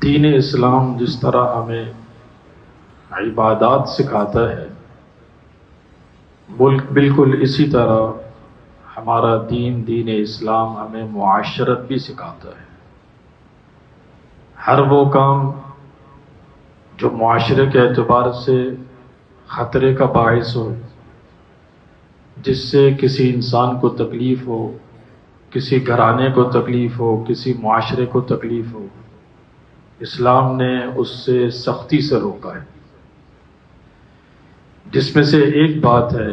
دین اسلام جس طرح ہمیں عبادات سکھاتا ہے، بالکل اسی طرح ہمارا دین اسلام ہمیں معاشرت بھی سکھاتا ہے۔ ہر وہ کام جو معاشرے کے اعتبار سے خطرے کا باعث ہو، جس سے کسی انسان کو تکلیف ہو، کسی گھرانے کو تکلیف ہو، کسی معاشرے کو تکلیف ہو، اسلام نے اس سے سختی سے روکا ہے۔ جس میں سے ایک بات ہے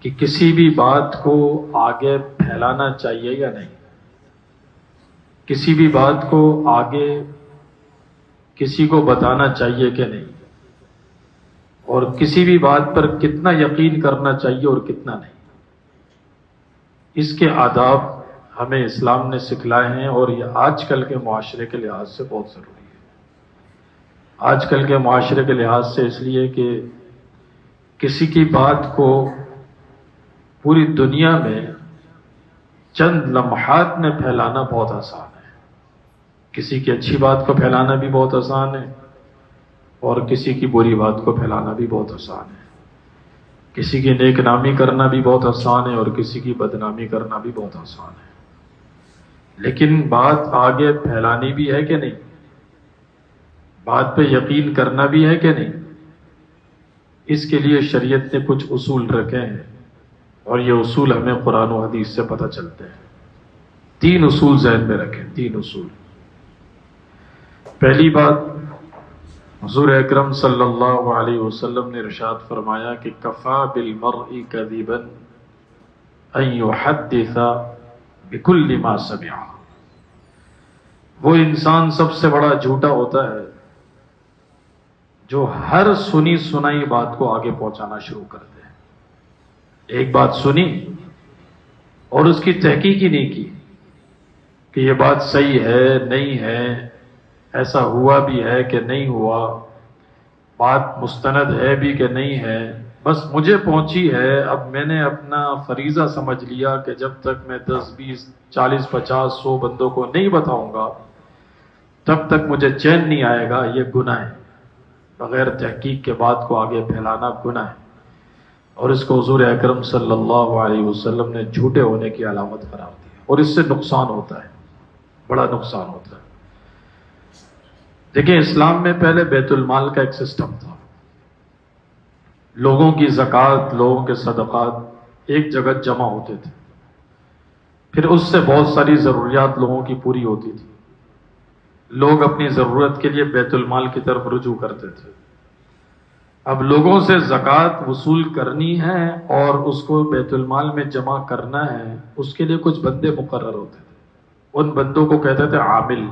کہ کسی بھی بات کو آگے پھیلانا چاہیے یا نہیں، کسی بھی بات کو آگے کسی کو بتانا چاہیے کہ نہیں، اور کسی بھی بات پر کتنا یقین کرنا چاہیے اور کتنا نہیں۔ اس کے آداب ہمیں اسلام نے سکھلائے ہیں، اور یہ آج کل کے معاشرے کے لحاظ سے بہت ضروری ہے۔ آج کل کے معاشرے کے لحاظ سے اس لیے کہ کسی کی بات کو پوری دنیا میں چند لمحات میں پھیلانا بہت آسان ہے۔ کسی کی اچھی بات کو پھیلانا بھی بہت آسان ہے، اور کسی کی بری بات کو پھیلانا بھی بہت آسان ہے۔ کسی کی نیک نامی کرنا بھی بہت آسان ہے، اور کسی کی بدنامی کرنا بھی بہت آسان ہے۔ لیکن بات آگے پھیلانی بھی ہے کہ نہیں، بات پہ یقین کرنا بھی ہے کہ نہیں، اس کے لیے شریعت نے کچھ اصول رکھے ہیں، اور یہ اصول ہمیں قرآن و حدیث سے پتہ چلتے ہیں۔ 3 اصول ذہن میں رکھیں، 3 اصول۔ پہلی بات، حضور اکرم صلی اللہ علیہ وسلم نے ارشاد فرمایا کہ کفا بالمرء کذبا ان یحدث بکل ما سمع۔ وہ انسان سب سے بڑا جھوٹا ہوتا ہے جو ہر سنی سنائی بات کو آگے پہنچانا شروع کر دے۔ ایک بات سنی اور اس کی تحقیق ہی نہیں کی کہ یہ بات صحیح ہے نہیں ہے، ایسا ہوا بھی ہے کہ نہیں ہوا، بات مستند ہے بھی کہ نہیں ہے، بس مجھے پہنچی ہے، اب میں نے اپنا فریضہ سمجھ لیا کہ جب تک میں 10 20 40 50 100 بندوں کو نہیں بتاؤں گا تب تک مجھے چین نہیں آئے گا۔ یہ گناہ ہے، بغیر تحقیق کے بات کو آگے پھیلانا گناہ ہے، اور اس کو حضور اکرم صلی اللہ علیہ وسلم نے جھوٹے ہونے کی علامت قرار دی، اور اس سے نقصان ہوتا ہے، بڑا نقصان ہوتا ہے۔ دیکھیں، اسلام میں پہلے بیت المال کا ایک سسٹم تھا۔ لوگوں کی زکوٰۃ، لوگوں کے صدقات ایک جگہ جمع ہوتے تھے، پھر اس سے بہت ساری ضروریات لوگوں کی پوری ہوتی تھی۔ لوگ اپنی ضرورت کے لیے بیت المال کی طرف رجوع کرتے تھے۔ اب لوگوں سے زکوٰۃ وصول کرنی ہے اور اس کو بیت المال میں جمع کرنا ہے، اس کے لیے کچھ بندے مقرر ہوتے تھے۔ ان بندوں کو کہتے تھے عامل،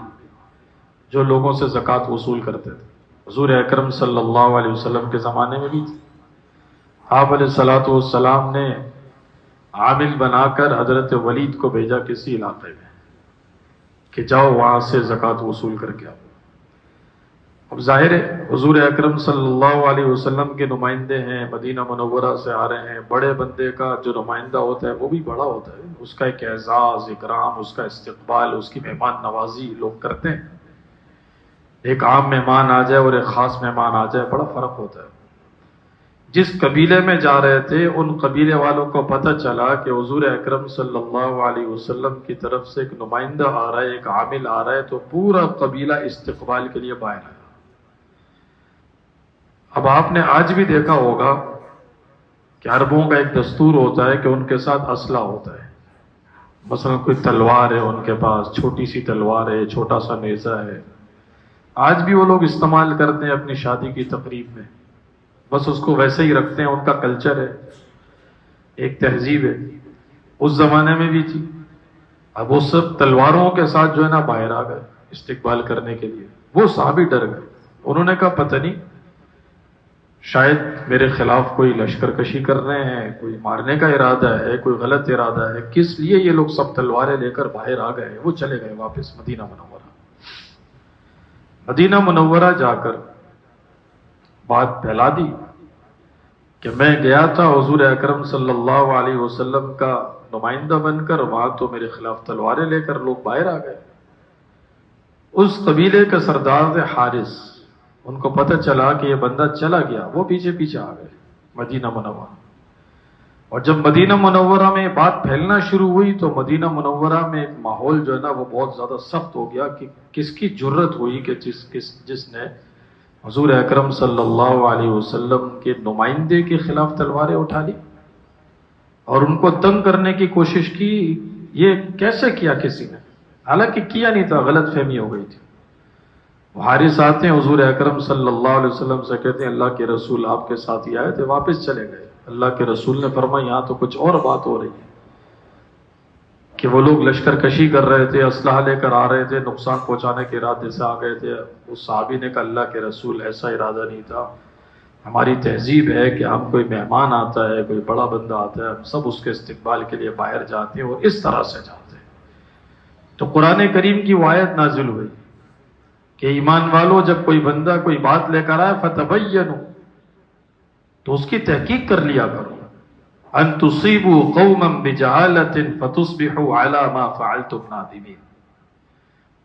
جو لوگوں سے زکوٰۃ وصول کرتے تھے۔ حضور اکرم صلی اللہ علیہ وسلم کے زمانے میں بھی تھی۔ آپ علیہ الصلوۃ والسلام نے عامل بنا کر حضرت ولید کو بھیجا کسی علاقے میں کہ جاؤ وہاں سے زکوٰۃ وصول کر کے آؤ۔ اب ظاہر ہے حضور اکرم صلی اللہ علیہ وسلم کے نمائندے ہیں، مدینہ منورہ سے آ رہے ہیں، بڑے بندے کا جو نمائندہ ہوتا ہے وہ بھی بڑا ہوتا ہے، اس کا ایک اعزاز اکرام، اس کا استقبال، اس کی مہمان نوازی لوگ کرتے ہیں۔ ایک عام مہمان آ جائے اور ایک خاص مہمان آ جائے، بڑا فرق ہوتا ہے۔ جس قبیلے میں جا رہے تھے ان قبیلے والوں کو پتہ چلا کہ حضور اکرم صلی اللہ علیہ وسلم کی طرف سے ایک نمائندہ آ رہا ہے، ایک عامل آ رہا ہے، تو پورا قبیلہ استقبال کے لیے باہر آیا۔ اب آپ نے آج بھی دیکھا ہوگا کہ عربوں کا ایک دستور ہوتا ہے کہ ان کے ساتھ اسلحہ ہوتا ہے۔ مثلا کوئی تلوار ہے ان کے پاس، چھوٹی سی تلوار ہے، چھوٹا سا نیزہ ہے، آج بھی وہ لوگ استعمال کرتے ہیں اپنی شادی کی تقریب میں، بس اس کو ویسے ہی رکھتے ہیں، ان کا کلچر ہے، ایک تہذیب ہے۔ اس زمانے میں بھی تھی۔ اب وہ سب تلواروں کے ساتھ جو ہے نا باہر آ گئے استقبال کرنے کے لیے۔ وہ صحابی ڈر گئے، انہوں نے کہا پتہ نہیں شاید میرے خلاف کوئی لشکر کشی کر رہے ہیں، کوئی مارنے کا ارادہ ہے، کوئی غلط ارادہ ہے، کس لیے یہ لوگ سب تلواریں لے کر باہر آ گئے۔ وہ چلے گئے واپس مدینہ منورہ۔ مدینہ منورہ جا کر بات پھیلا دی کہ میں گیا تھا حضور اکرم صلی اللہ علیہ وسلم کا نمائندہ بن کر، وہاں تو میرے خلاف تلواریں لے کر لوگ باہر آ گئے۔ اس قبیلے کا سردار تھے حارث، ان کو پتہ چلا کہ یہ بندہ چلا گیا، وہ پیچھے پیچھے آ گئے مدینہ منورہ، اور جب مدینہ منورہ میں بات پھیلنا شروع ہوئی تو مدینہ منورہ میں ایک ماحول جو ہے نا وہ بہت زیادہ سخت ہو گیا کہ کس کی جرت ہوئی کہ جس نے حضور اکرم صلی اللہ علیہ وسلم کے نمائندے کے خلاف تلواریں اٹھا لی اور ان کو تنگ کرنے کی کوشش کی۔ یہ کیسے کیا کسی نے؟ حالانکہ کیا نہیں تھا، غلط فہمی ہو گئی تھی۔ حارث آتے ہیں حضور اکرم صلی اللہ علیہ وسلم سے، کہتے ہیں اللہ کے رسول آپ کے ساتھ ہی آئے تھے، واپس چلے گئے۔ اللہ کے رسول نے فرمایا یہاں تو کچھ اور بات ہو رہی ہے کہ وہ لوگ لشکر کشی کر رہے تھے، اسلحہ لے کر آ رہے تھے، نقصان پہنچانے کے ارادے سے آ گئے تھے۔ اس صحابی نے کہا اللہ کے رسول ایسا ارادہ نہیں تھا، ہماری تہذیب ہے کہ ہم کوئی مہمان آتا ہے، کوئی بڑا بندہ آتا ہے، ہم سب اس کے استقبال کے لیے باہر جاتے ہیں اور اس طرح سے جاتے ہیں۔ تو قرآن کریم کی وہ آیت نازل ہوئی کہ ایمان والو جب کوئی بندہ کوئی بات لے کر آئے فتبینوا، تو اس کی تحقیق کر لیا کرو، ان تصیبوا قوما بجہالۃ فتصبحوا علی ما فعلتم نادمین۔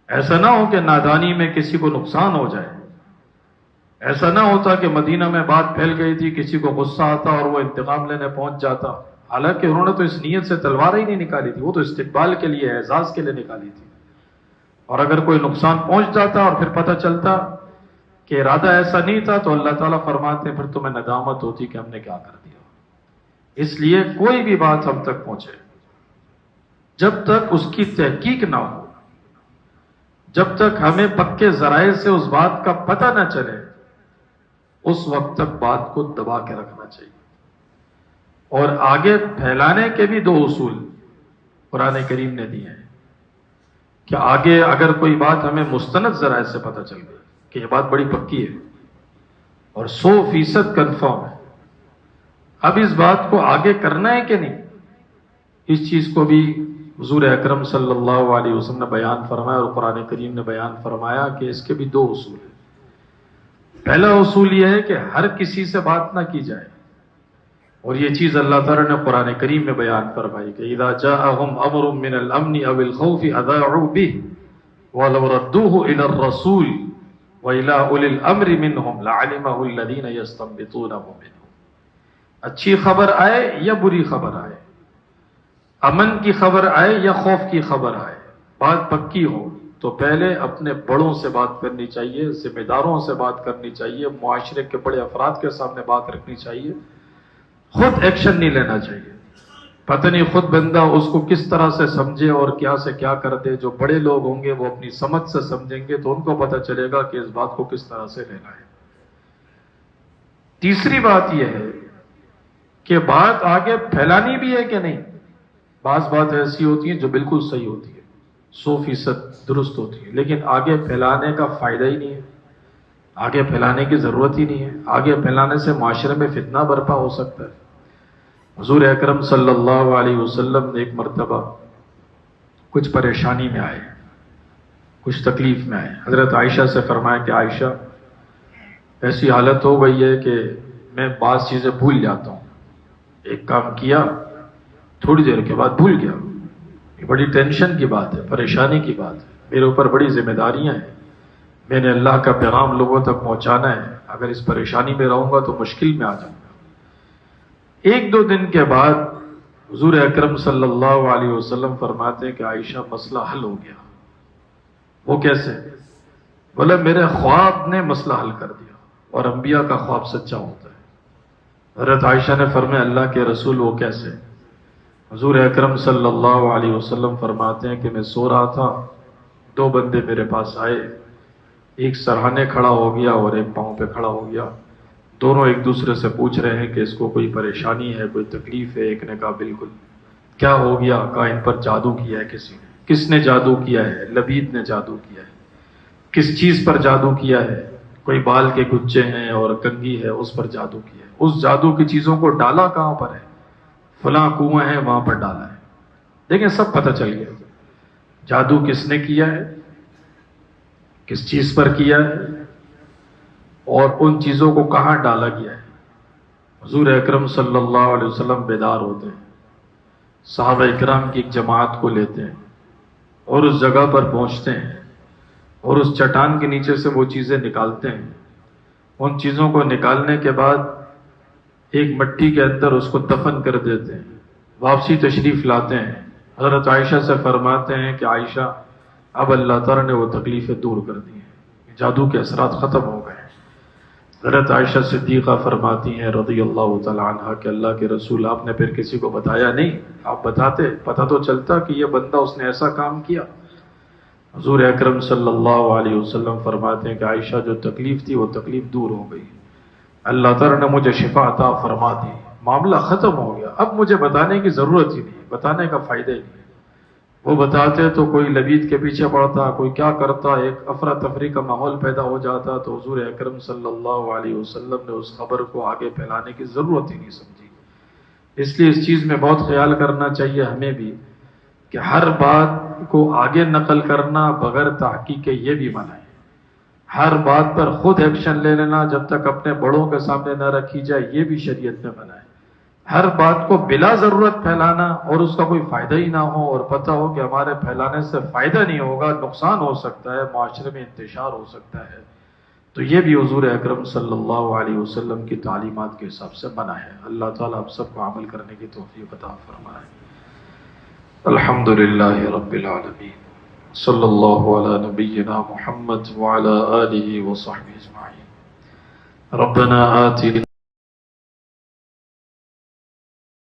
ایسا نہ ہو کہ نادانی میں کسی کو نقصان ہو جائے، ایسا نہ ہوتا کہ مدینہ میں بات پھیل گئی تھی، کسی کو غصہ آتا اور وہ انتقام لینے پہنچ جاتا، حالانکہ انہوں نے تو اس نیت سے تلوار ہی نہیں نکالی تھی، وہ تو استقبال کے لیے اعزاز کے لیے نکالی تھی۔ اور اگر کوئی نقصان پہنچ جاتا اور پھر پتہ چلتا کہ ارادہ ایسا نہیں تھا تو اللہ تعالیٰ فرماتے ہیں پھر تمہیں ندامت ہوتی کہ ہم نے کیا کر دیا۔ اس لیے کوئی بھی بات ہم تک پہنچے، جب تک اس کی تحقیق نہ ہو، جب تک ہمیں پکے ذرائع سے اس بات کا پتہ نہ چلے، اس وقت تک بات کو دبا کے رکھنا چاہیے۔ اور آگے پھیلانے کے بھی دو اصول قرآن کریم نے دیے ہیں کہ آگے اگر کوئی بات ہمیں مستند ذرائع سے پتہ چل گئی کہ یہ بات بڑی پکی ہے اور 100% کنفرم ہے، اب اس بات کو آگے کرنا ہے کہ نہیں، اس چیز کو بھی حضور اکرم صلی اللہ علیہ وسلم نے بیان فرمایا اور قرآن کریم نے بیان فرمایا کہ اس کے بھی دو اصول ہیں۔ پہلا اصول یہ ہے کہ ہر کسی سے بات نہ کی جائے، اور یہ چیز اللہ تعالیٰ نے قرآن کریم میں بیان فرمائی کہ اذا جاءهم امر من الامن او الخوف اذاعوا به ولو ردوه الى الرسول والى اولي الامر منهم لعلمه الذين يستنبطونه منهم۔ اچھی خبر آئے یا بری خبر آئے، امن کی خبر آئے یا خوف کی خبر آئے، بات پکی ہو تو پہلے اپنے بڑوں سے بات کرنی چاہیے، ذمہ داروں سے بات کرنی چاہیے، معاشرے کے بڑے افراد کے سامنے بات رکھنی چاہیے، خود ایکشن نہیں لینا چاہیے۔ پتہ نہیں خود بندہ اس کو کس طرح سے سمجھے اور کیا سے کیا کر دے۔ جو بڑے لوگ ہوں گے وہ اپنی سمجھ سے سمجھیں گے تو ان کو پتہ چلے گا کہ اس بات کو کس طرح سے لینا ہے۔ تیسری بات یہ ہے کہ بات آگے پھیلانی بھی ہے کہ نہیں۔ بعض بات ایسی ہوتی ہیں جو بالکل صحیح ہوتی ہے، 100% درست ہوتی ہے، لیکن آگے پھیلانے کا فائدہ ہی نہیں ہے، آگے پھیلانے کی ضرورت ہی نہیں ہے۔ آگے پھیلانے سے معاشرے میں فتنہ برپا ہو سکتا ہے۔ حضور اکرم صلی اللہ علیہ وسلم نے ایک مرتبہ کچھ پریشانی میں آئے، کچھ تکلیف میں آئے، حضرت عائشہ سے فرمایا کہ عائشہ ایسی حالت ہو گئی ہے کہ میں بعض چیزیں بھول جاتا ہوں، ایک کام کیا تھوڑی دیر کے بعد بھول گیا، یہ بڑی ٹینشن کی بات ہے، پریشانی کی بات ہے، میرے اوپر بڑی ذمہ داریاں ہیں، میں نے اللہ کا پیغام لوگوں تک پہنچانا ہے، اگر اس پریشانی میں رہوں گا تو مشکل میں آ جاؤں گا۔ ایک دو دن کے بعد حضور اکرم صلی اللہ علیہ وسلم فرماتے ہیں کہ عائشہ مسئلہ حل ہو گیا۔ وہ کیسے؟ بولا میرے خواب نے مسئلہ حل کر دیا، اور انبیاء کا خواب سچا ہوتا ہے۔ حضرت عائشہ نے فرمایا اللہ کے رسول وہ کیسے؟ حضور اکرم صلی اللہ علیہ وسلم فرماتے ہیں کہ میں سو رہا تھا، دو بندے میرے پاس آئے، ایک سرہانے کھڑا ہو گیا اور ایک پاؤں پہ کھڑا ہو گیا، دونوں ایک دوسرے سے پوچھ رہے ہیں کہ اس کو کوئی پریشانی ہے، کوئی تکلیف ہے۔ ایک نے کہا بالکل۔ کیا ہو گیا؟ کہا ان پر جادو کیا ہے کسی نے۔ کس نے جادو کیا ہے؟ لبید نے جادو کیا ہے۔ کس چیز پر جادو کیا ہے؟ کوئی بال کے گچے ہیں اور کنگھی ہے، اس پر جادو کیا ہے۔ اس جادو کی چیزوں کو ڈالا کہاں پر ہے؟ فلاں کنواں ہے وہاں پر ڈالا ہے۔ دیکھیں سب پتہ چل گیا جادو کس نے کیا ہے، کس چیز پر کیا ہے، اور ان چیزوں کو کہاں ڈالا گیا ہے۔ حضور اکرم صلی اللہ علیہ وسلم بیدار ہوتے ہیں، صحابہ اکرام کی ایک جماعت کو لیتے ہیں اور اس جگہ پر پہنچتے ہیں، اور اس چٹان کے نیچے سے وہ چیزیں نکالتے ہیں. ان چیزوں کو نکالنے کے بعد ایک مٹی کے اندر اس کو دفن کر دیتے ہیں. واپسی تشریف لاتے ہیں. حضرت عائشہ سے فرماتے ہیں کہ عائشہ اب اللہ تعالیٰ نے وہ تکلیفیں دور کر دی ہیں، جادو کے اثرات ختم ہو گئے. حضرت عائشہ صدیقہ فرماتی ہیں رضی اللہ تعالیٰ عنہ کہ اللہ کے رسول آپ نے پھر کسی کو بتایا نہیں؟ آپ بتاتے پتہ تو چلتا کہ یہ بندہ اس نے ایسا کام کیا. حضور اکرم صلی اللہ علیہ وسلم فرماتے ہیں کہ عائشہ جو تکلیف تھی وہ تکلیف دور ہو گئی. اللہ تعالیٰ نے مجھے شفا عطا فرما دی، معاملہ ختم ہو گیا. اب مجھے بتانے کی ضرورت ہی نہیں، بتانے کا فائدہ ہی نہیں. وہ بتاتے تو کوئی لبید کے پیچھے پڑتا، کوئی کیا کرتا، ایک افراتفری کا ماحول پیدا ہو جاتا. تو حضور اکرم صلی اللہ علیہ وسلم نے اس خبر کو آگے پھیلانے کی ضرورت ہی نہیں سمجھی. اس لیے اس چیز میں بہت خیال کرنا چاہیے ہمیں بھی کہ ہر بات کو آگے نقل کرنا بغیر تحقیق کے یہ بھی منع ہے. ہر بات پر خود ایکشن لے لینا جب تک اپنے بڑوں کے سامنے نہ رکھی جائے یہ بھی شریعت میں منع ہے. ہر بات کو بلا ضرورت پھیلانا اور اس کا کوئی فائدہ ہی نہ ہو اور پتہ ہو کہ ہمارے پھیلانے سے فائدہ نہیں ہوگا، نقصان ہو سکتا ہے، معاشرے میں انتشار ہو سکتا ہے، تو یہ بھی حضور اکرم صلی اللہ علیہ وسلم کی تعلیمات کے حساب سے منع ہے. اللہ تعالیٰ آپ سب کو عمل کرنے کی توفیق عطا فرمائے. الحمد للہ رب العالمین، صلی اللہ علی نبینا محمد وعلی آلہ وصحبہ اجمعین. ربنا آتنا